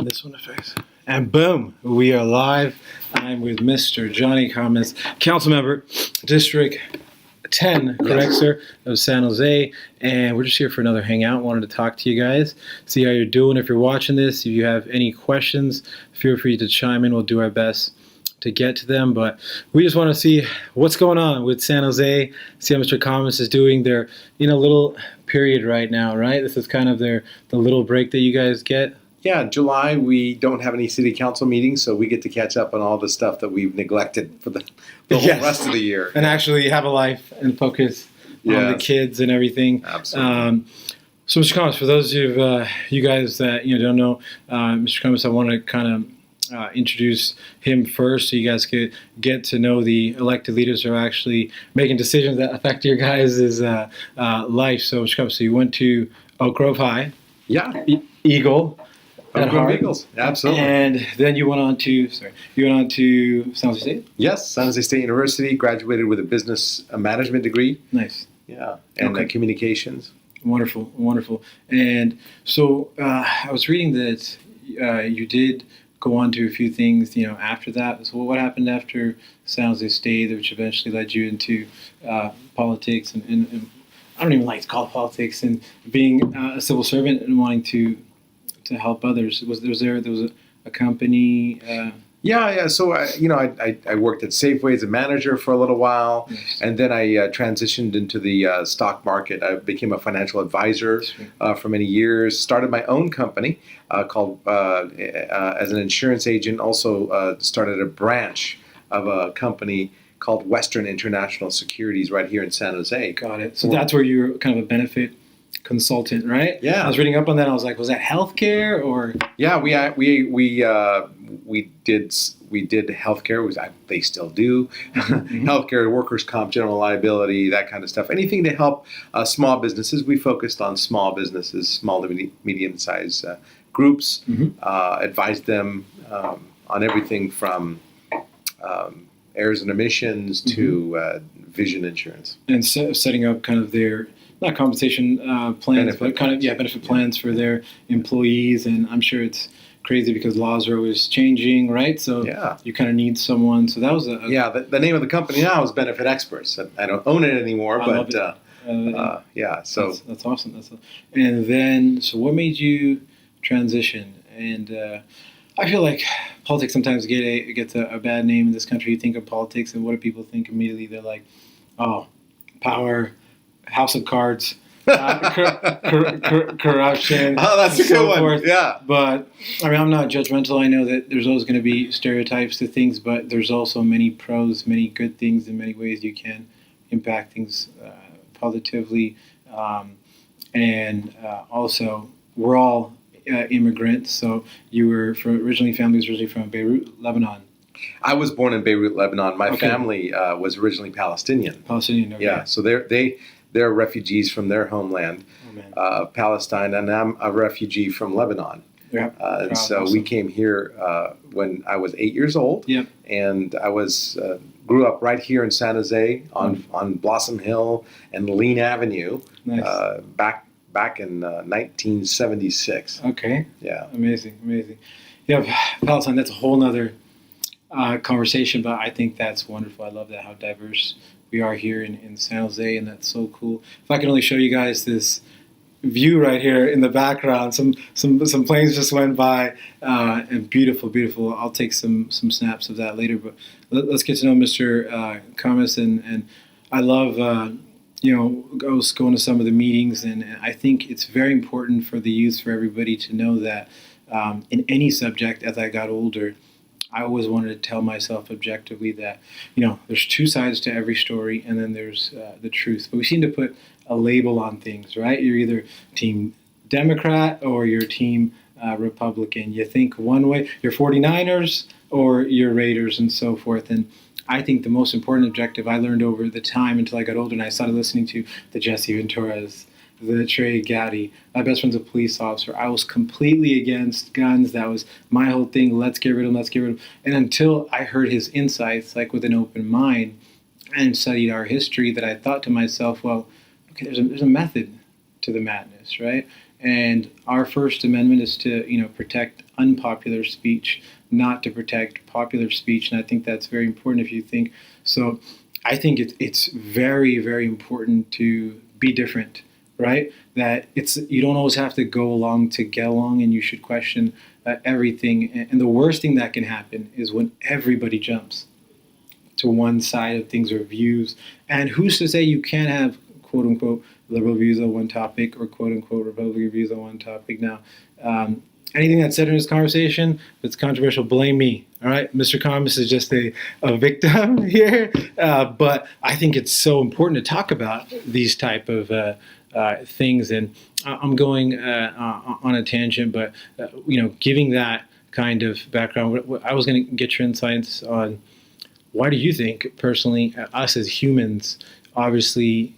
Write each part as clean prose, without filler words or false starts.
This one affects. And boom, we are live. I'm with Mr. Johnny Khamis, council member, District 10, correct, sir, of San Jose. And we're just here for another hangout. Wanted to talk to you guys, see how you're doing. If you're watching this, if you have any questions, feel free to chime in. We'll do our best to get to them. But we just want to see what's going on with San Jose, see how Mr. Khamis is doing. They're in a little period right now, right? This is kind of the little break that you guys get. Yeah, July, we don't have any city council meetings, so we get to catch up on all the stuff that we've neglected for the whole rest of the year. And actually have a life and focus on the kids and everything. Absolutely. So, Mr. Khamis, for those of you guys that don't know, Mr. Khamis, I want to kind of introduce him first so you guys could get to know the elected leaders who are actually making decisions that affect your guys' life. So, Mr. Khamis, so you went to Oak Grove High. Yeah. Eagle. Oak Grove Eagles, absolutely. And then you went on to San Jose State? Yes, San Jose State University, graduated with a business management degree. Nice. Yeah, and communications. Wonderful, wonderful. And so I was reading that you did go on to a few things, after that. So what happened after San Jose State, which eventually led you into politics and I don't even like to call it politics, and being a civil servant and wanting to help others. There was a company. Yeah. So I worked at Safeway as a manager for a little while, and then I transitioned into the stock market. I became a financial advisor for many years. Started my own company called as an insurance agent. Also started a branch of a company called Western International Securities right here in San Jose. Got it. So that's where you're kind of a benefit consultant, right? Yeah. I was reading up on that. I was like, was that healthcare or? Yeah, we did healthcare. They still do healthcare, workers' comp, general liability, that kind of stuff. Anything to help small businesses. We focused on small businesses, small to medium-sized groups. Advised them on everything from errors and omissions to vision insurance, and setting up kind of their. Not compensation plans, but kind of benefit plans for their employees. And I'm sure it's crazy because laws are always changing, right? So you kind of need someone. So that was the name of the company now is Benefit Experts. I don't own it anymore, but So that's awesome. And then, so what made you transition? And I feel like politics sometimes gets a bad name in this country. You think of politics, and what do people think immediately? They're like, oh, power. House of Cards, corruption. Oh, that's a good one. Yeah. But I mean, I'm not judgmental. I know that there's always going to be stereotypes to things, but there's also many pros, many good things, in many ways you can impact things positively. And also, we're all immigrants. So you were family was originally from Beirut, Lebanon. I was born in Beirut, Lebanon. My family was originally Palestinian. Palestinian, okay. Yeah, so they're refugees from their homeland, Palestine, and I'm a refugee from Lebanon. Yeah. And so we came here when I was 8 years old, and I grew up right here in San Jose on Blossom Hill and Lean Avenue, back in 1976. Okay. Yeah. Amazing. Yeah, Palestine. That's a whole nother conversation, but I think that's wonderful. I love that, how diverse we are here in San Jose, and that's so cool. If I can only show you guys this view right here in the background, some planes just went by, and beautiful. I'll take some snaps of that later, but let's get to know Mr. Khamis, and I love I was going to some of the meetings, and I think it's very important for the youth, for everybody to know that in any subject, as I got older, I always wanted to tell myself objectively that, there's two sides to every story, and then there's the truth. But we seem to put a label on things, right? You're either Team Democrat or you're Team Republican. You think one way, you're 49ers or you're Raiders and so forth. And I think the most important objective I learned over the time until I got older and I started listening to the Jesse Ventura's, the Trey Gaddy. My best friend's a police officer. I was completely against guns. That was my whole thing. Let's get rid of them. And until I heard his insights, like with an open mind, and studied our history, that I thought to myself, well, okay, there's a method to the madness, right? And our First Amendment is to, protect unpopular speech, not to protect popular speech. And I think that's very important if you think so. I think it's very, very important to be different, right? That you don't always have to go along to get along, and you should question everything. And the worst thing that can happen is when everybody jumps to one side of things or views. And who's to say you can't have, quote unquote, liberal views on one topic or quote unquote Republican views on one topic? Now, anything that's said in this conversation that's controversial, blame me. All right, Mr. Khamis is just a victim here, but I think it's so important to talk about these type of things. And I'm going on a tangent, but giving that kind of background, I was going to get your insights on why do you think, personally, us as humans, obviously,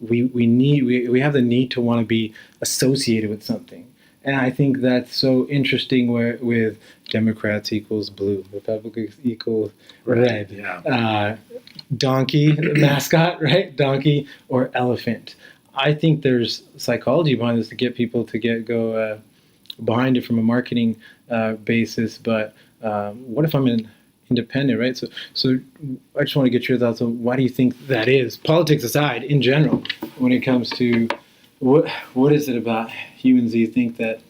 we have the need to want to be associated with something. And I think that's so interesting with Democrats equals blue, Republicans equals red. Yeah. Donkey, mascot, right? Donkey or elephant. I think there's psychology behind this to get people to go behind it from a marketing basis. But what if I'm independent, right? So I just want to get your thoughts on why do you think that is? Politics aside, in general, when it comes to what is it about humans do you think that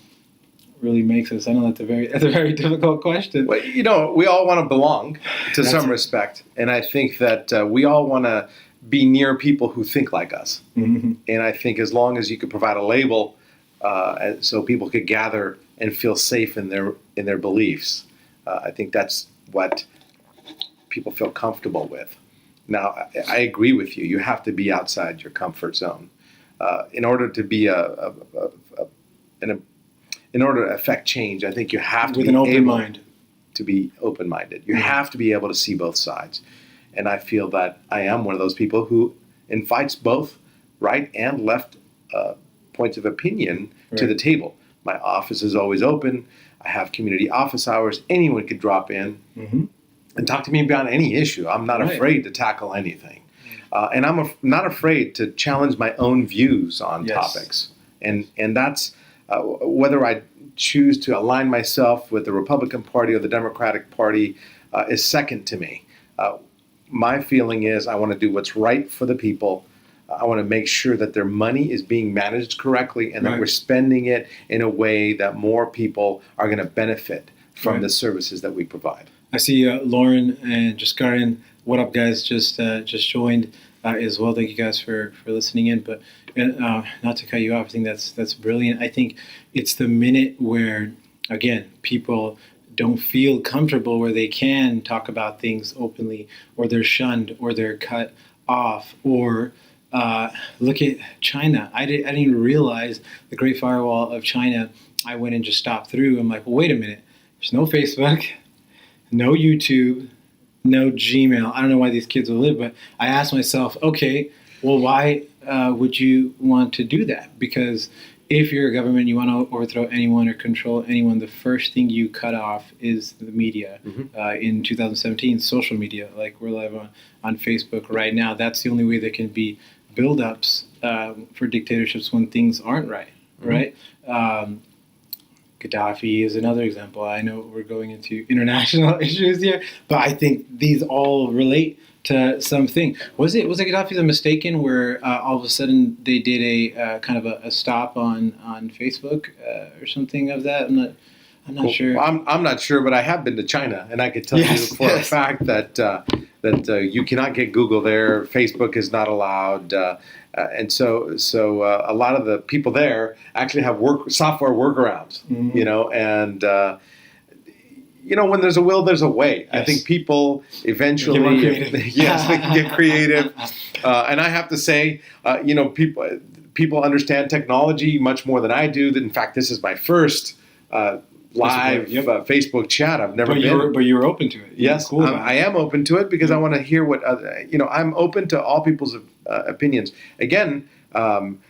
really makes us? I know that's a very difficult question. Well, we all want to belong to some respect, and I think that we all want to be near people who think like us. Mm-hmm. And I think as long as you could provide a label, so people could gather and feel safe in their beliefs, I think that's what people feel comfortable with. Now, I agree with you. You have to be outside your comfort zone. In order to be in order to affect change, I think you have to with be an open able mind. to be open-minded. You have to be able to see both sides. And I feel that I am one of those people who invites both right and left points of opinion to the table. My office is always open. I have community office hours. Anyone could drop in and talk to me about any issue. I'm not afraid to tackle anything. And I'm not afraid to challenge my own views on topics. And that's whether I choose to align myself with the Republican Party or the Democratic Party is second to me. My feeling is I want to do what's right for the people. I want to make sure that their money is being managed correctly and that we're spending it in a way that more people are going to benefit from the services that we provide. I see Lauren and Jaskaran. What up, guys? Just joined as well. Thank you guys for listening in. But not to cut you off, I think that's brilliant. I think it's the minute where, again, people don't feel comfortable where they can talk about things openly, or they're shunned, or they're cut off, or look at China. I didn't even realize the Great Firewall of China. I went and just stopped through. I'm like, well, wait a minute. There's no Facebook, no YouTube, no Gmail. I don't know why these kids will live, but I asked myself, okay, well, why would you want to do that? Because if you're a government, you want to overthrow anyone or control anyone, the first thing you cut off is the media. In 2017, social media, like we're live on Facebook right now, that's the only way there can be build-ups for dictatorships when things aren't right, right? Gaddafi is another example. I know we're going into international issues here, but I think these all relate to something. Was it Gaddafi the mistaken where all of a sudden they did a kind of a stop on Facebook or something of that? I'm not sure. Well, I'm not sure, but I have been to China, and I could tell you for a fact that you cannot get Google there. Facebook is not allowed, and so a lot of the people there actually have software workarounds. And when there's a will, there's a way. I think people eventually, they can get creative. And I have to say, people understand technology much more than I do. In fact, this is my first live Facebook chat. I've never been. But you were open to it. Yes, cool I am open to it because I want to hear what I'm open to all people's opinions. Again, I'm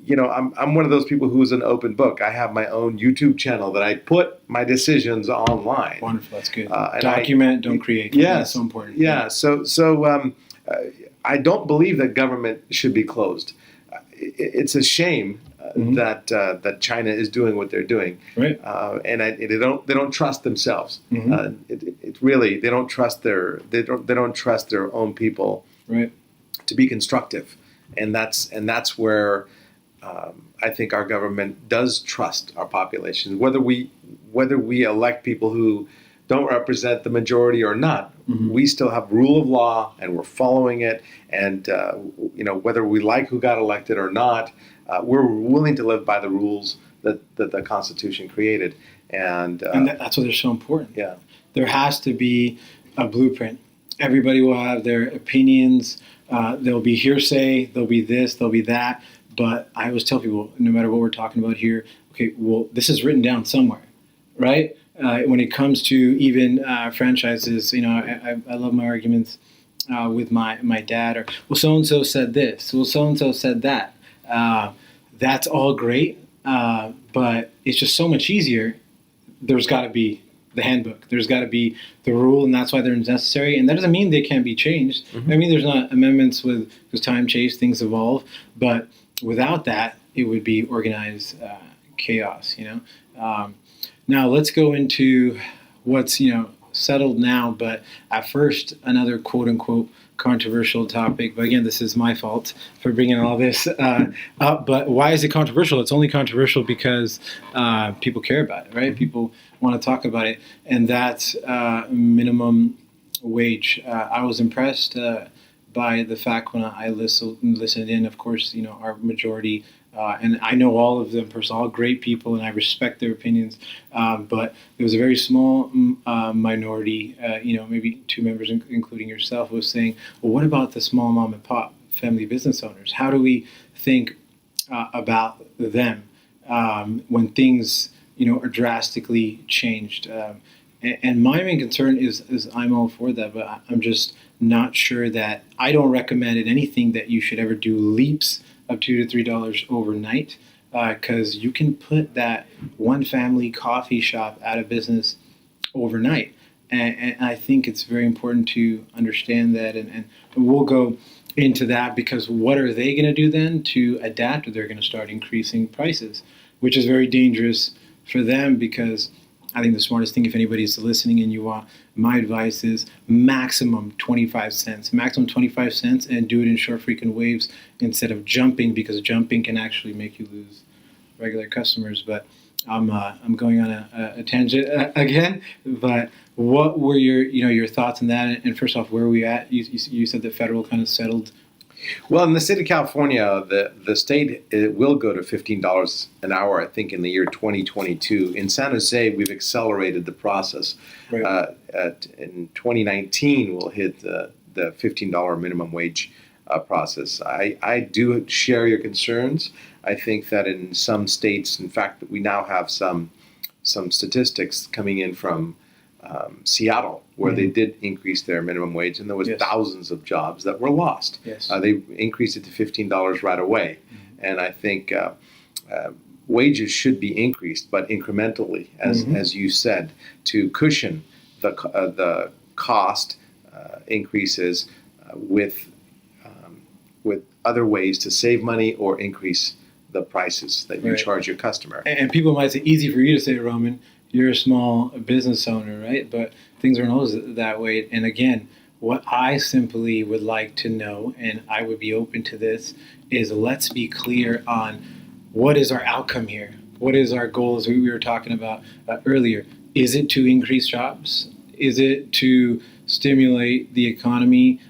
one of those people who's an open book. I have my own YouTube channel that I put my decisions online. Wonderful, that's good. Document, don't create. Yes, that's so important. Yeah, so I don't believe that government should be closed. It's a shame that China is doing what they're doing, Right. and they don't trust themselves. It really they don't trust their own people, Right. to be constructive, and that's where I think our government does trust our population, whether we elect people who don't represent the majority or not. We still have rule of law, and we're following it. And whether we like who got elected or not, we're willing to live by the rules that the Constitution created. And that's why they're so important. Yeah, there has to be a blueprint. Everybody will have their opinions. There'll be hearsay. There'll be this. There'll be that. But I always tell people, no matter what we're talking about here, okay, well, this is written down somewhere, right? When it comes to even franchises, I love my arguments with my dad. Or, well, so and so said this. Well, so and so said that. That's all great, but it's just so much easier. There's got to be the handbook. There's got to be the rule, and that's why they're necessary. And that doesn't mean they can't be changed. I mean, there's not amendments because time changes, things evolve. But without that, it would be organized chaos. Now let's go into what's settled now. But at first, another quote unquote controversial topic. But again, this is my fault for bringing all this up. But why is it controversial? It's only controversial because people care about it, right? People want to talk about it, and that's minimum wage. I was impressed by the fact when I listened in. Of course, our majority, and I know all of them personally, all great people, and I respect their opinions. But there was a very small minority, maybe two members, including yourself, was saying, well, what about the small mom and pop family business owners? How do we think about them when things, are drastically changed? And my main concern is I'm all for that, but I'm just not sure that I don't recommend in anything that you should ever do leaps of $2 to $3 overnight, because you can put that one family coffee shop out of business overnight. And I think it's very important to understand that, and we'll go into that, because what are they going to do then to adapt? Or they're going to start increasing prices, which is very dangerous for them, because I think the smartest thing, if anybody's listening and you want my advice, is maximum 25 cents. Maximum 25 cents, and do it in short, frequent waves instead of jumping, because jumping can actually make you lose regular customers. But I'm going on a tangent again. But what were your thoughts on that? And first off, where are we at? You said the federal kind of settled. Well, in the state of California, the state will go to $15 an hour, I think, in the year 2022. In San Jose, we've accelerated the process. Right. In 2019, we'll hit the $15 minimum wage process. I do share your concerns. I think that in some states, in fact, we now have some statistics coming in from Seattle, where they did increase their minimum wage, and there was thousands of jobs that were lost. Yes. They increased it to $15 right away, and I think wages should be increased, but incrementally, as you said, to cushion the cost increases with other ways to save money or increase the prices that you charge your customer. And people might say, easy for you to say, Roman, you're a small business owner, right? But things aren't always that way. And again, what I simply would like to know, and I would be open to this, is let's be clear on what is our outcome here? What is our goal, as we were talking about earlier? Is it to increase jobs? Is it to stimulate the economy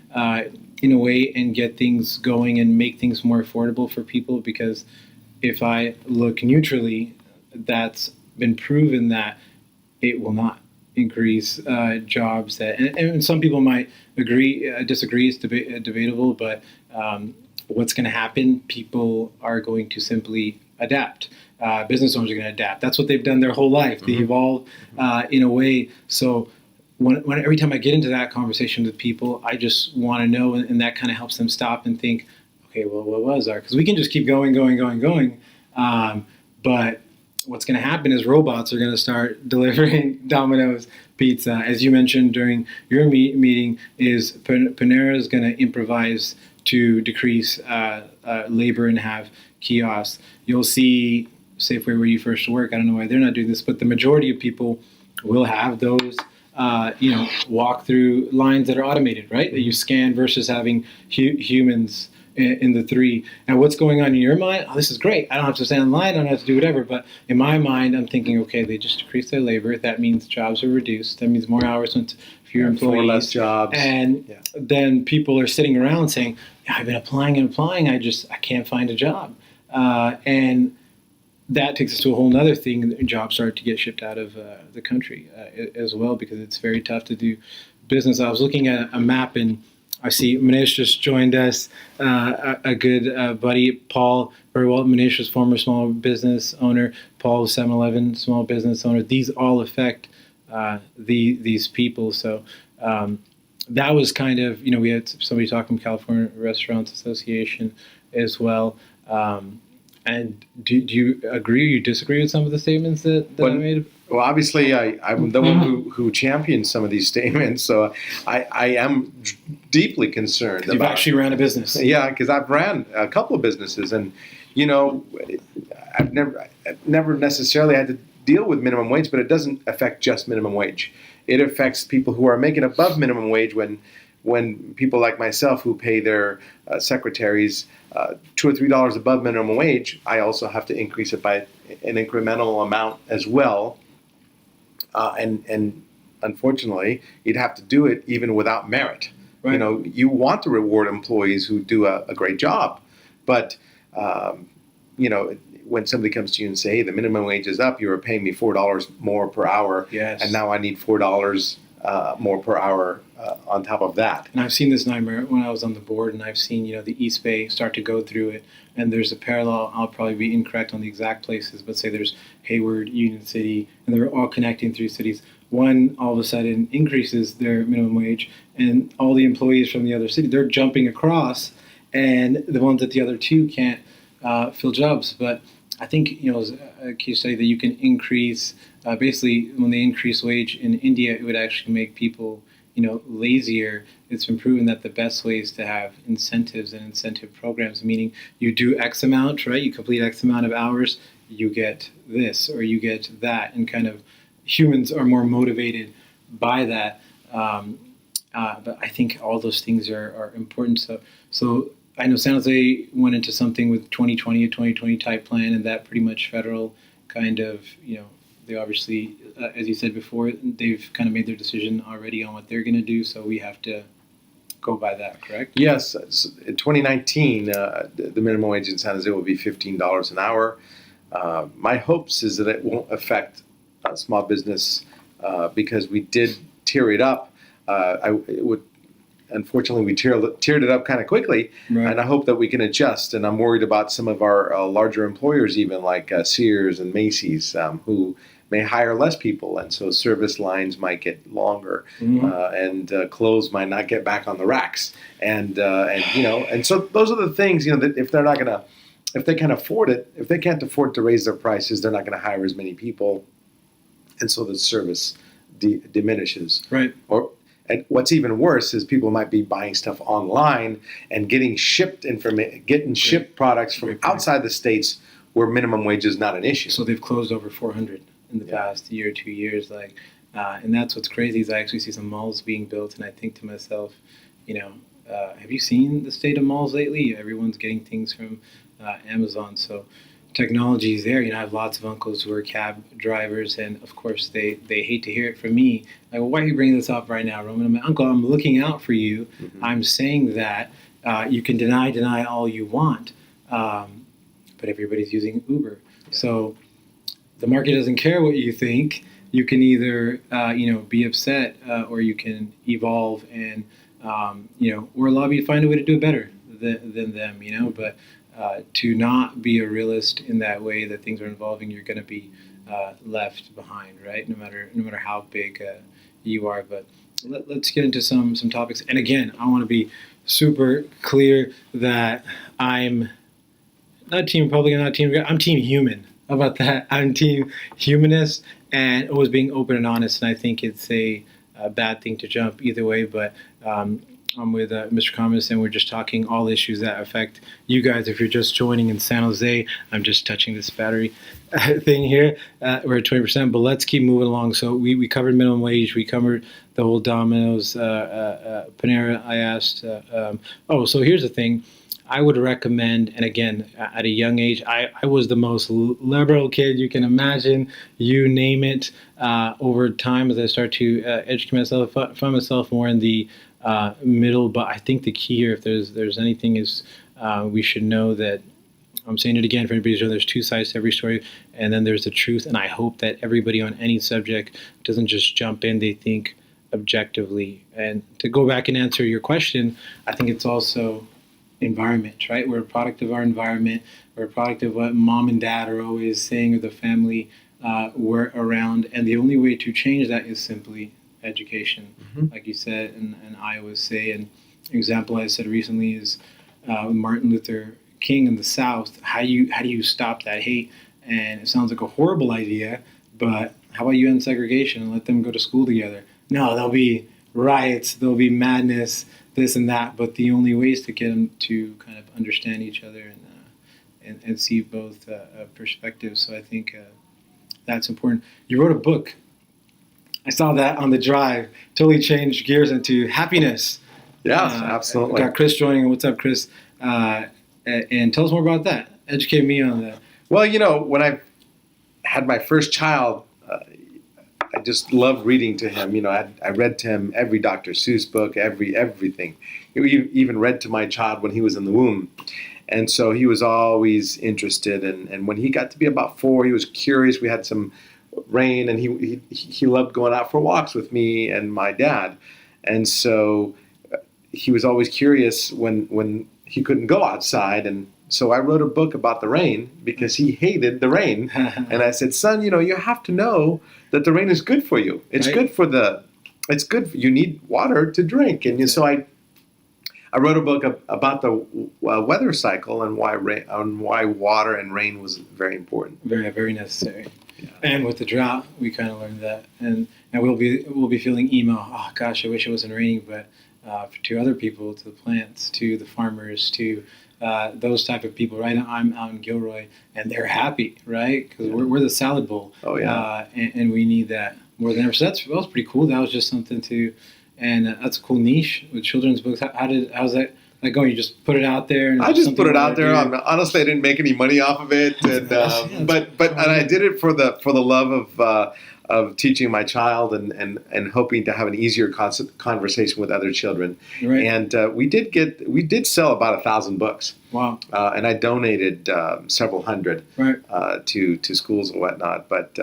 in a way and get things going and make things more affordable for people? Because if I look neutrally, that's been proven that it will not increase jobs. And some people might disagree. It's debatable, but what's going to happen? People are going to simply adapt. Business owners are going to adapt. That's what they've done their whole life. They evolve in a way. So when every time I get into that conversation with people, I just want to know, and that kind of helps them stop and think, okay, well, what was our? Because we can just keep going. But what's going to happen is robots are going to start delivering Domino's pizza. As you mentioned during your meeting, is Panera is going to improvise to decrease labor and have kiosks. You'll see Safeway where you first work. I don't know why they're not doing this, but the majority of people will have those, walk through lines that are automated, right? That you scan versus having humans in the three. And what's going on in your mind? Oh, this is great. I don't have to stand in line. I don't have to do whatever. But in my mind, I'm thinking, okay, they just decreased their labor. That means jobs are reduced. That means more hours went to fewer employees. Four less jobs. And then people are sitting around saying, yeah, I've been applying and applying. I can't find a job. And that takes us to a whole other thing. Jobs start to get shipped out of the country as well, because it's very tough to do business. I was looking at a map, and I see Manish just joined us, a good buddy, Paul, very well. Manish was former small business owner. Paul was 7-Eleven small business owner. These all affect these people. So that was kind of, we had somebody talking from California Restaurants Association as well. And do you agree or you disagree with some of the statements that I made? Well, obviously, I'm the one who champions some of these statements, so I am deeply concerned. You've actually ran a business. Yeah, because I've ran a couple of businesses, and I've never necessarily had to deal with minimum wage, but it doesn't affect just minimum wage. It affects people who are making above minimum wage when people like myself who pay their secretaries $2 or $3 above minimum wage, I also have to increase it by an incremental amount as well. And unfortunately, you'd have to do it even without merit. Right. You want to reward employees who do a great job, but when somebody comes to you and say, "Hey, the minimum wage is up. You were paying me $4 more per hour, yes, and now I need $4 more per hour on top of that." And I've seen this nightmare when I was on the board, and I've seen the East Bay start to go through it. And there's a parallel. I'll probably be incorrect on the exact places, but say there's Hayward, Union City, and they're all connecting through cities. One all of a sudden increases their minimum wage, and all the employees from the other city, they're jumping across, and the ones at the other two can't fill jobs. But I think as a case study that you can increase. Basically, when they increase wage in India, it would actually make people lazier. It's been proven that the best way is to have incentives and incentive programs, meaning you do X amount, right? You complete X amount of hours, you get this or you get that, and kind of humans are more motivated by that. But I think all those things are important. So I know San Jose went into something with a 2020 type plan, and that pretty much federal kind of, they obviously, as you said before, they've kind of made their decision already on what they're going to do, so we have to go by that, correct? Yes. In 2019, the minimum wage in San Jose will be $15 an hour. My hopes is that it won't affect small business because we did tier it up. Unfortunately, we tiered it up kind of quickly, right. And I hope that we can adjust. And I'm worried about some of our larger employers, even like Sears and Macy's, who may hire less people, and so service lines might get longer, and clothes might not get back on the racks, and so those are the things that if they can't afford it, if they can't afford to raise their prices, they're not going to hire as many people, and so the service diminishes. Right. And what's even worse is people might be buying stuff online and getting shipped products from outside the states where minimum wage is not an issue. So they've closed over 400 in the past year, 2 years, and that's what's crazy is I actually see some malls being built, and I think to myself, have you seen the state of malls lately? Everyone's getting things from Amazon, so technology is there. I have lots of uncles who are cab drivers, and of course they hate to hear it from me. Like, well, why are you bringing this up right now, Roman? I'm like, Uncle, I'm looking out for you. Mm-hmm. I'm saying that you can deny all you want, but everybody's using Uber. Yeah. So the market doesn't care what you think. You can either be upset or you can evolve, and we're lobby to find a way to do it better than them. But to not be a realist in that way that things are evolving, you're going to be left behind, right? No matter how big you are. But let's get into some topics. And again, I want to be super clear that I'm not Team Republican, not Team. I'm Team Human. How about that? I'm Team Humanist, and always being open and honest. And I think it's a bad thing to jump either way. But I'm with Mr. Khamis, and we're just talking all issues that affect you guys. If you're just joining in San Jose, I'm just touching this battery thing here. We're at 20%, but let's keep moving along. So we covered minimum wage. We covered the whole Domino's, Panera. I asked. So here's the thing. I would recommend, and again, at a young age, I was the most liberal kid you can imagine, you name it. Over time, as I start to educate myself, find myself more in the middle. But I think the key here, if there's anything, is we should know that, I'm saying it again for anybody to know, there's two sides to every story, and then there's the truth. And I hope that everybody on any subject doesn't just jump in, they think objectively. And to go back and answer your question, I think it's also environment, right? We're a product of our environment. We're a product of what mom and dad are always saying, or the family we're around. And the only way to change that is simply education, like you said, and I always say. An example I said recently is Martin Luther King in the South. How do you stop that hate? And it sounds like a horrible idea, but how about you end segregation and let them go to school together? No, there'll be riots, there'll be madness, this and that, but the only way is to get them to kind of understand each other and see both perspectives. So I think that's important. You wrote a book. I saw that on the drive. Totally changed gears into happiness. Yes, absolutely. Got Chris joining. What's up, Chris? And tell us more about that. Educate me on that. Well, when I had my first child, I just loved reading to him. I read to him every Dr. Seuss book, everything. We even read to my child when he was in the womb. And so he was always interested. And when he got to be about 4, he was curious. We had some rain, and he loved going out for walks with me and my dad. And so he was always curious when he couldn't go outside. And so I wrote a book about the rain because he hated the rain. And I said, son, you have to know that the rain is good for you. It's right. It's good. You need water to drink. And so I wrote a book about the weather cycle and why water and rain was very important. Very, very necessary. Yeah. And with the drought, we kind of learned that. And we'll be feeling emo. Oh gosh, I wish it wasn't raining. But to other people, to the plants, to the farmers, to those type of people, right? I'm out in Gilroy, and they're happy, right? Because we're the salad bowl. Oh yeah. And we need that more than ever. So that was pretty cool. That was just something to, and that's a cool niche with children's books. How's that going? You just put it out there? And I just put it out there. Honestly, I didn't make any money off of it, and but I did it for the love of teaching my child and hoping to have an easier conversation with other children. Right. And we did sell about 1,000 books. Wow. And I donated several hundred to schools and whatnot. But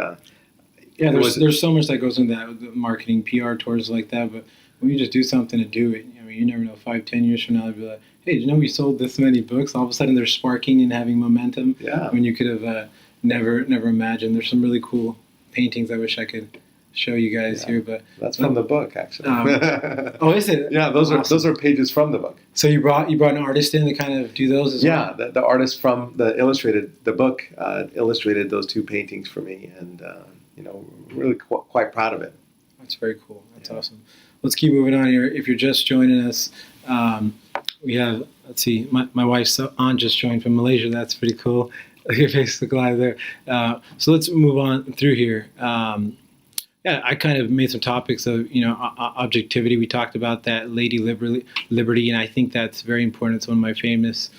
there's so much that goes into that, with marketing, PR tours like that. But when you just do something to do it, you never know. 5-10 years from now, they'll be like, hey, did you know we sold this many books? All of a sudden, they're sparking and having momentum. Yeah. When you could have never imagined. There's some really cool paintings I wish I could show you guys here, but that's from the book, actually. Oh, is it? Yeah, those are pages from the book. So you brought an artist in to kind of do those as well? Yeah, the artist from the book illustrated those 2 paintings for me, and really quite proud of it. That's very coul. That's awesome. Let's keep moving on here. If you're just joining us, we have, let's see, my wife's aunt just joined from Malaysia. That's pretty cool. Your Facebook Live there. So let's move on through here. I kind of made some topics of, objectivity. We talked about that, Lady Liberty, and I think that's very important. It's one of famous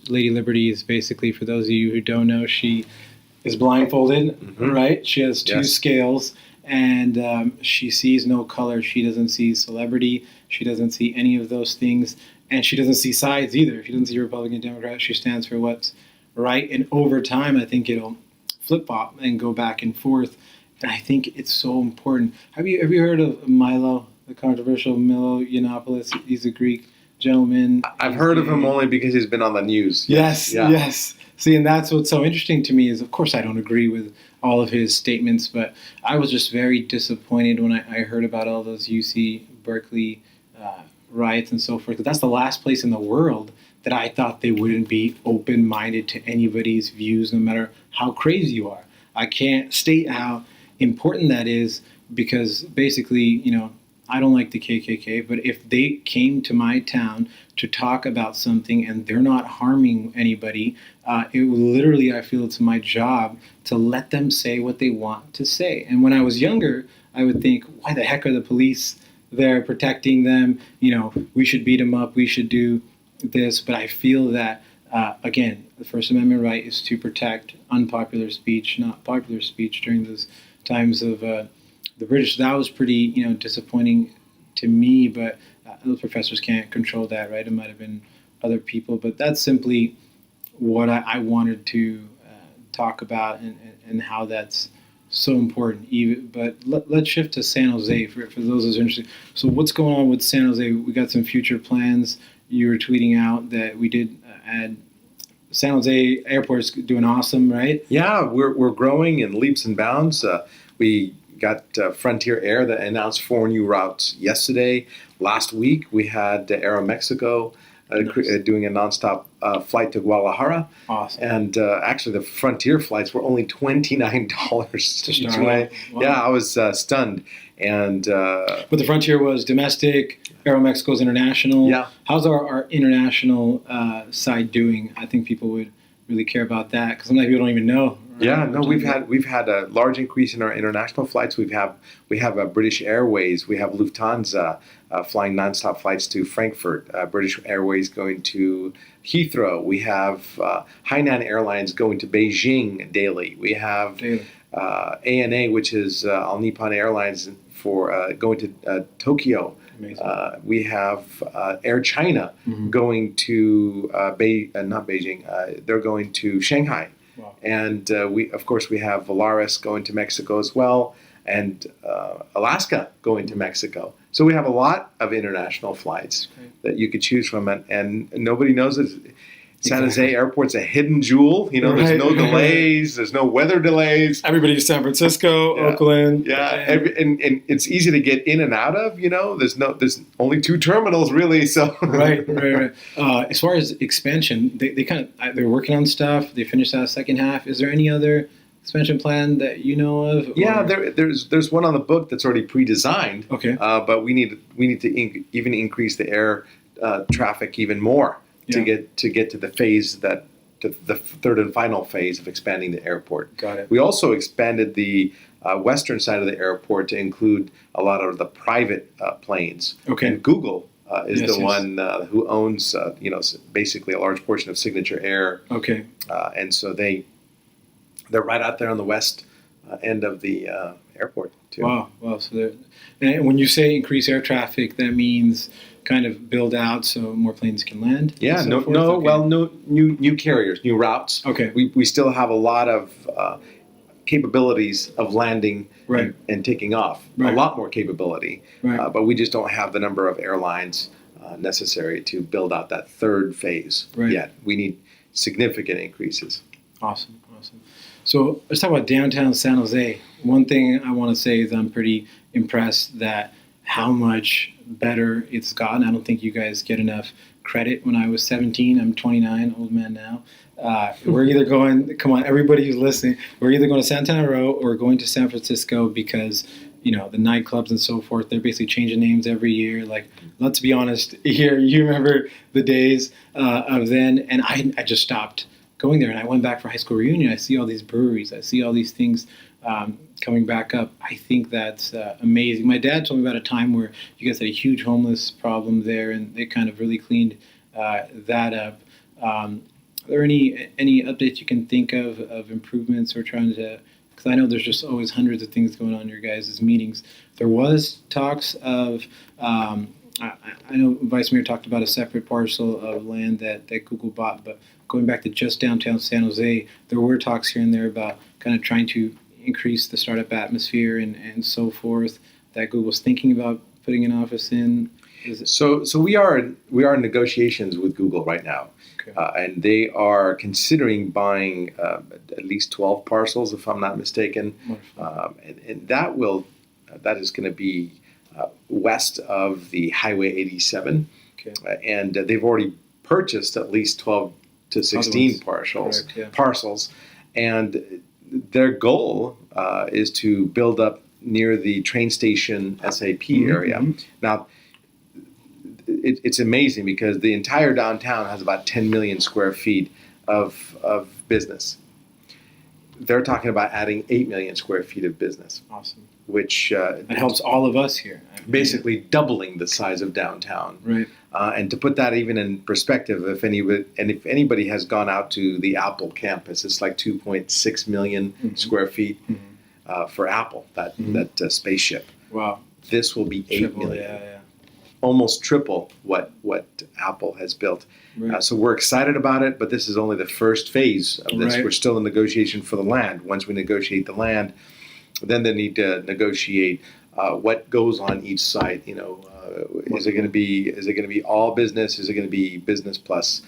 Lady Liberty is basically, for those of you who don't know, she is blindfolded, right? She has 2 scales, and she sees no color. She doesn't see celebrity. She doesn't see any of those things, and she doesn't see sides either. She doesn't see Republican, Democrat. She stands for what's right, and over time, I think it'll flip-flop and go back and forth. And I think it's so important. Have you heard of Milo, the controversial Milo Yiannopoulos? He's a Greek gentleman. I've heard of him only because he's been on the news. Yes. See, and that's what's so interesting to me is, of course, I don't agree with all of his statements, but I was just very disappointed when I heard about all those UC Berkeley riots and so forth. Because that's the last place in the world that I thought they wouldn't be open-minded to anybody's views, no matter how crazy you are. I can't state how important that is, because basically, I don't like the KKK, but if they came to my town to talk about something and they're not harming anybody, it literally, I feel it's my job to let them say what they want to say. And when I was younger, I would think, why the heck are the police there protecting them? We should beat them up. We should do this. But I feel that, again, the First Amendment right is to protect unpopular speech, not popular speech during those times of the British. That was pretty, disappointing to me, but those professors can't control that, right? It might have been other people, but that's simply what I wanted to talk about and how that's so important. But let's shift to San Jose for those who are interested. So what's going on with San Jose? We got some future plans. You were tweeting out that we did add San Jose Airport's doing awesome, right? Yeah, we're growing in leaps and bounds. We got Frontier Air that announced 4 new routes yesterday. Last week we had Aeromexico doing a nonstop flight to Guadalajara. Awesome. And actually the Frontier flights were only $29 To each start way. Wow. Yeah, I was stunned. And but the Frontier was domestic, Aeromexico's international. Yeah. How's our international side doing? I think people would really care about that because sometimes people don't even know. Right? Yeah, no, we've had a large increase in our international flights. We have British Airways, we have Lufthansa flying nonstop flights to Frankfurt. British Airways going to Heathrow. We have Hainan Airlines going to Beijing daily. We have ANA, which is All Nippon Airlines, for going to Tokyo. We have Air China going to not Beijing. They're going to Shanghai. Wow. And we have Volaris going to Mexico as well, and Alaska going to Mexico. So we have a lot of international flights that you could choose from, and nobody knows it. San Jose Airport's a hidden jewel. There's no delays. There's no weather delays. Everybody to San Francisco, Oakland. Yeah, and it's easy to get in and out of. There's only 2 terminals really. So right. As far as expansion, they're working on stuff. They finished that second half. Is there any other expansion plan that you know of? Yeah, there's one on the book that's already pre-designed. Okay. But we need to even increase the air traffic even more. To get to the phase to the third and final phase of expanding the airport. Got it. We also expanded the western side of the airport to include a lot of the private planes. Okay. And Google is the one who owns basically a large portion of Signature Air. Okay. And so they're right out there on the west end of the airport too. Wow. So and when you say increase air traffic, that means kind of build out so more planes can land? Yeah, no new carriers, new routes. Okay. We still have a lot of capabilities of landing and taking off. Right. A lot more capability, Right. But we just don't have the number of airlines necessary to build out that third phase yet. We need significant increases. Awesome. So let's talk about downtown San Jose. One thing I want to say is I'm pretty impressed that how much better it's gotten. I don't think you guys get enough credit. When I was 17, I'm 29, old man now. We're either going, come on, everybody who's listening, we're either going to Santana Row or going to San Francisco because, the nightclubs and so forth, they're basically changing names every year. Like, let's be honest here, you remember the days of then, and I just stopped going there, and I went back for high school reunion. I see all these breweries. I see all these things coming back up. I think that's amazing. My dad told me about a time where you guys had a huge homeless problem there, and they kind of really cleaned that up. Are there any updates you can think of improvements or trying to? Because I know there's just always hundreds of things going on in your guys' meetings. There was talks of. I know Vice Mayor talked about a separate parcel of land that Google bought, but going back to just downtown San Jose, there were talks here and there about kind of trying to increase the startup atmosphere and so forth that Google's thinking about putting an office in. So we are in negotiations with Google right now, and they are considering buying at least 12 parcels, if I'm not mistaken, and that is going to be west of the Highway 87, and they've already purchased at least 12 to 16 parcels, and their goal is to build up near the train station SAP area. Now, it's amazing because the entire downtown has about 10 million square feet of business. They're talking about adding 8 million square feet of business. Awesome. Which it helps all of us here. Basically doubling the size of downtown. Right. And to put that even in perspective, if anybody has gone out to the Apple campus, it's like 2.6 million square feet for Apple, that spaceship. Wow. This will be 8 million. Yeah. Almost triple what Apple has built. Right. So we're excited about it, but this is only the first phase of this. Right. We're still in negotiation for the land. Once we negotiate the land, then they need to negotiate what goes on each site. Is it going to be all business? Is it going to be business plus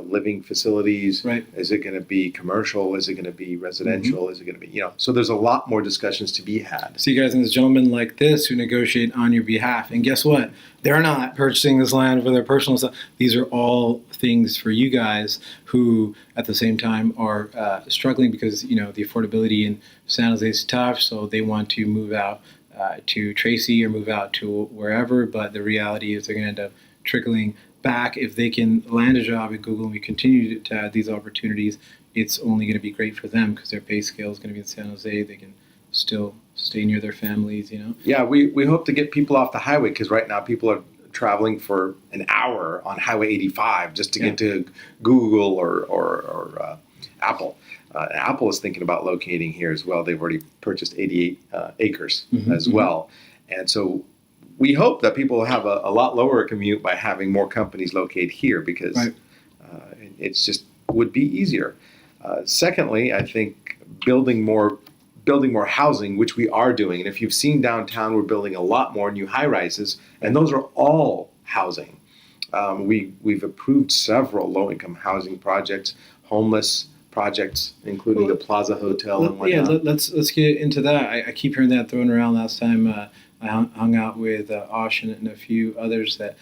living facilities? Right. Is it going to be commercial? Is it going to be residential? Is it going to be so there's a lot more discussions to be had. So you guys and this gentleman like this who negotiate on your behalf, and guess what? They're not purchasing this land for their personal stuff. These are all things for you guys who, at the same time, are struggling because the affordability in San Jose is tough. So they want to move out to Tracy or move out to wherever. But the reality is they're going to end up trickling back. If they can land a job at Google and we continue to add these opportunities, it's only going to be great for them because their pay scale is going to be in San Jose. They can still stay near their families, Yeah, we hope to get people off the highway because right now people are traveling for an hour on Highway 85 just to get to Google or Apple. Apple is thinking about locating here as well. They've already purchased 88 acres as well. And so we hope that people will have a lot lower commute by having more companies locate here because it's just would be easier. Secondly, I think building more housing, which we are doing. And if you've seen downtown, we're building a lot more new high-rises, and those are all housing. We've approved several low-income housing projects, homeless projects, including the Plaza Hotel and whatnot. Yeah, let's get into that. I keep hearing that thrown around. Last time I hung out with Osh and a few others that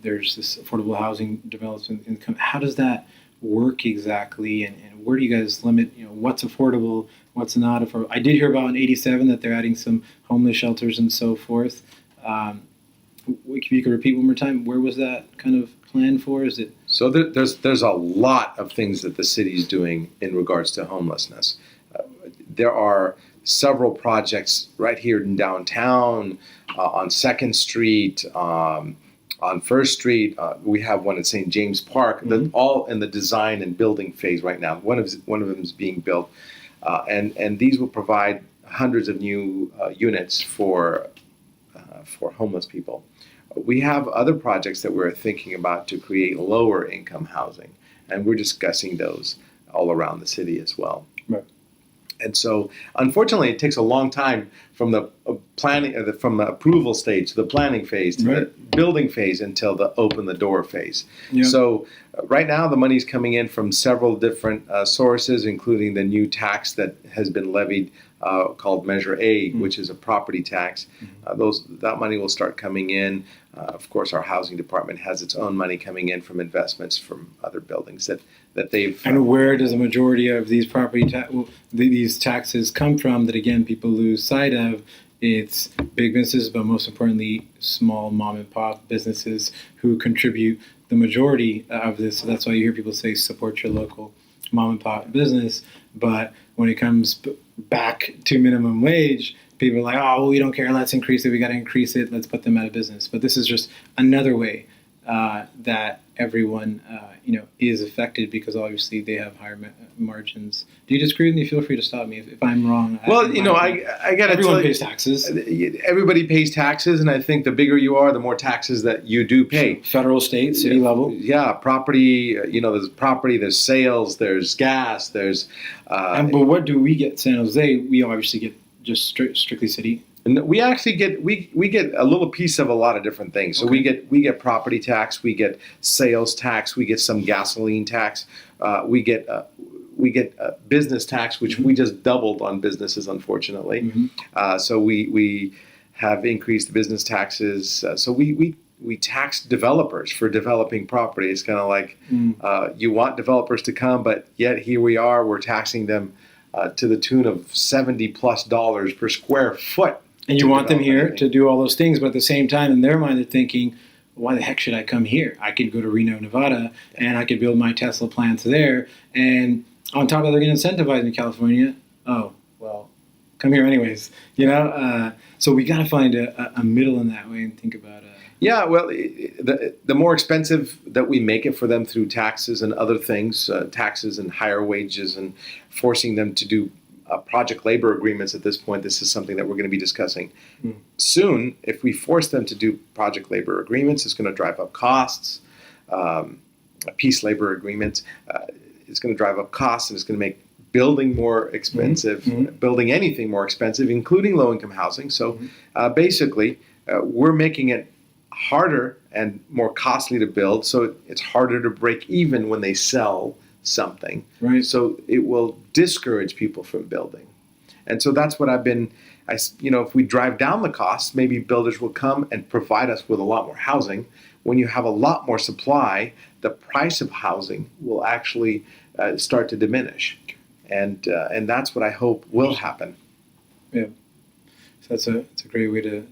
there's this affordable housing development income. How does that work exactly, and where do you guys limit what's affordable, what's not affordable? I did hear about in 87 that they're adding some homeless shelters and so forth. If you could repeat one more time, where was that kind of planned for? Is it so there's a lot of things that the city's doing in regards to homelessness. There are several projects right here in downtown, on 2nd Street, on First Street. We have one at St. James Park. They're all in the design and building phase right now. One of them is being built, and these will provide hundreds of new units for homeless people. We have other projects that we're thinking about to create lower income housing, and we're discussing those all around the city as well. Right. And so, unfortunately, it takes a long time from the planning, from the approval stage to the planning phase to the building phase until the open the door phase. Yeah. So, right now, the money's coming in from several different sources, including the new tax that has been levied called Measure A, which is a property tax. That money will start coming in. Of course, our housing department has its own money coming in from investments from other buildings that they've. And where does the majority of these these taxes come from? That again, people lose sight of. It's big businesses, but most importantly, small mom and pop businesses who contribute the majority of this. So that's why you hear people say support your local mom and pop business. But when it comes back to minimum wage, people are like, oh, well, we don't care. Let's increase it. We got to increase it. Let's put them out of business. But this is just another way that everyone, is affected because obviously they have higher margins. Do you disagree with me? Feel free to stop me if I'm wrong. Well, I got to everyone pays taxes. Everybody pays taxes, and I think the bigger you are, the more taxes that you do pay. Federal, state, city level. Yeah, property. There's property. There's sales. There's gas. There's. But what do we get, San Jose? We obviously get just strictly city. And we actually get we get a little piece of a lot of different things. So we get property tax, we get sales tax, we get some gasoline tax, we get business tax, which we just doubled on businesses, unfortunately. So we have increased business taxes. So we tax developers for developing property. It's kind of like you want developers to come, but yet here we are, we're taxing them to the tune of $70+ per square foot. And you want them here to do all those things, but at the same time, in their mind, they're thinking, why the heck should I come here? I could go to Reno, Nevada, and I could build my Tesla plants there. And on top of that, they're going to incentivize me in California. Oh, well, come here anyways. So we got to find a middle in that way and think about Yeah, well, the more expensive that we make it for them through taxes and other things, taxes and higher wages and forcing them to do project labor agreements at this point, this is something that we're going to be discussing soon. If we force them to do project labor agreements, it's going to drive up costs. Peace labor agreements, it's going to drive up costs, and it's going to make building more expensive, building anything more expensive, including low-income housing. So basically, we're making it harder and more costly to build, so it's harder to break even when they sell something. Right. So it will discourage people from building. And so that's what if we drive down the costs, maybe builders will come and provide us with a lot more housing. When you have a lot more supply, the price of housing will actually start to diminish. And that's what I hope will happen. Yeah. So that's a great way to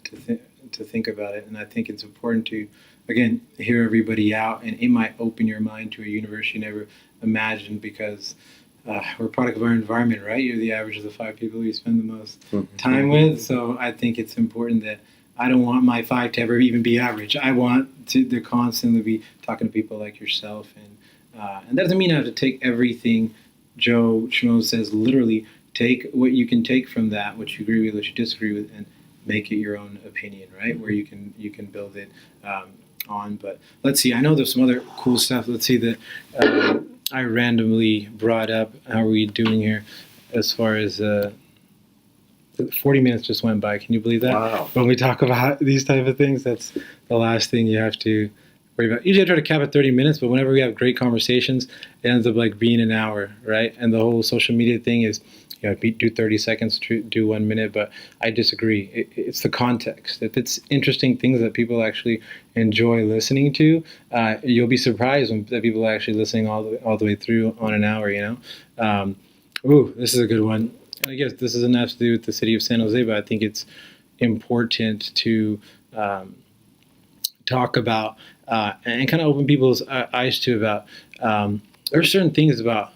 think about it. And I think it's important to, again, hear everybody out, and it might open your mind to a universe you never imagined, because we're a product of our environment, right? You're the average of the 5 people you spend the most time with. So I think it's important that I don't want my 5 to ever even be average. I want to constantly be talking to people like yourself. And that doesn't mean I have to take everything Joe Schmo says literally. Take what you can take from that, what you agree with, what you disagree with, and make it your own opinion, right? Where you can build it on. But let's see. I know there's some other cool stuff. Let's see that I randomly brought up. How are we doing here? As far as 40 minutes just went by. Can you believe that? Wow. When we talk about these type of things, that's the last thing you have to worry about. Usually I try to cap at 30 minutes, but whenever we have great conversations, it ends up like being an hour, right? And the whole social media thing is, do 30 seconds, do 1 minute, but I disagree. It's the context. If it's interesting things that people actually enjoy listening to, you'll be surprised that people are actually listening all the way through on an hour, This is a good one. And I guess this doesn't have to do with the city of San Jose, but I think it's important to talk about and kind of open people's eyes to about, there are certain things about